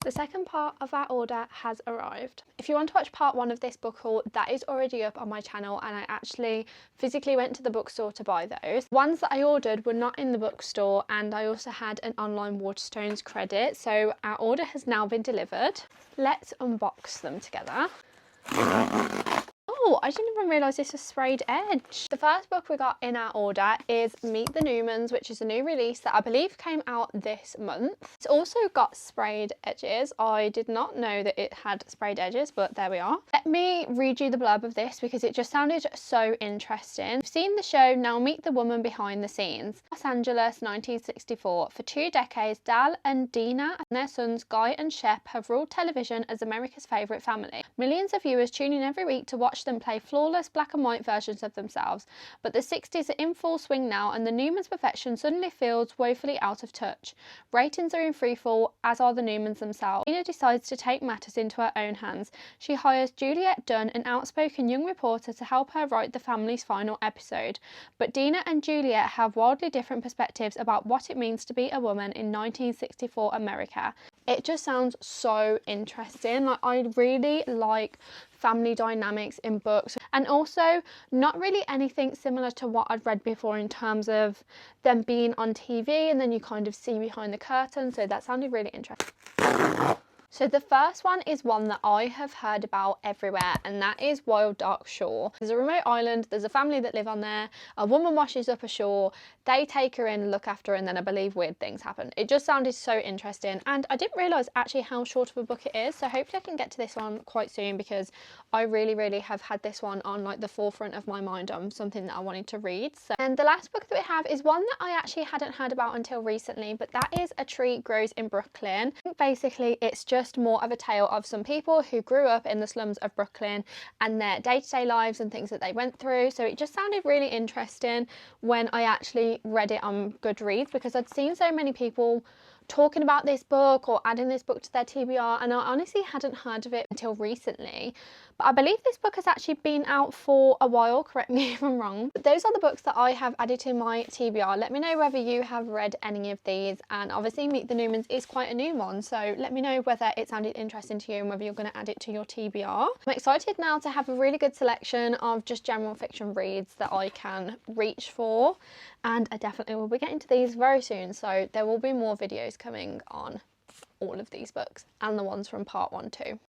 The second part of our order has arrived. If you want to watch part 1 of this book haul, that is already up on my channel, and I actually physically went to the bookstore to buy those. Ones that I ordered were not in the bookstore, and I also had an online Waterstones credit, so our order has now been delivered. Let's unbox them together. Oh, I didn't even realise this was sprayed edge. The first book we got in our order is Meet the Newmans, which is a new release that I believe came out this month. It's also got sprayed edges. I did not know that it had sprayed edges, but there we are. Let me read you the blurb of this because it just sounded so interesting. You've seen the show, now meet the woman behind the scenes. Los Angeles, 1964. For 2 decades, Dal and Dina and their sons Guy and Shep have ruled television as America's favourite family. Millions of viewers tune in every week to watch them play flawless black and white versions of themselves. But the 60s are in full swing now, and the Newmans' perfection suddenly feels woefully out of touch. Ratings are in freefall, as are the Newmans themselves. Dina decides to take matters into her own hands. She hires Juliet Dunn, an outspoken young reporter, to help her write the family's final episode. But Dina and Juliet have wildly different perspectives about what it means to be a woman in 1964 America. It just sounds so interesting. Like, I really like family dynamics in books, and also not really anything similar to what I'd read before in terms of them being on TV and then you kind of see behind the curtain, so that sounded really interesting. So the first one is one that I have heard about everywhere, and that is Wild Dark Shore. There's a remote island, there's a family that live on there, a woman washes up ashore, they take her in, look after her, and then I believe weird things happen. It just sounded so interesting, and I didn't realise actually how short of a book it is, so hopefully I can get to this one quite soon because I really have had this one on like the forefront of my mind on something that I wanted to read. So, and the last book that we have is one that I actually hadn't heard about until recently, but that is A Tree Grows in Brooklyn. Basically, it's just more of a tale of some people who grew up in the slums of Brooklyn and their day-to-day lives and things that they went through. So it just sounded really interesting when I actually read it on Goodreads, because I'd seen so many people talking about this book or adding this book to their TBR, and I honestly hadn't heard of it until recently. But I believe this book has actually been out for a while, correct me if I'm wrong. But those are the books that I have added to my TBR. Let me know whether you have read any of these, and obviously Meet the Newmans is quite a new one, so let me know whether it sounded interesting to you and whether you're going to add it to your TBR. I'm excited now to have a really good selection of just general fiction reads that I can reach for, and I definitely will be getting to these very soon, so there will be more videos coming on all of these books and the ones from part 1 too.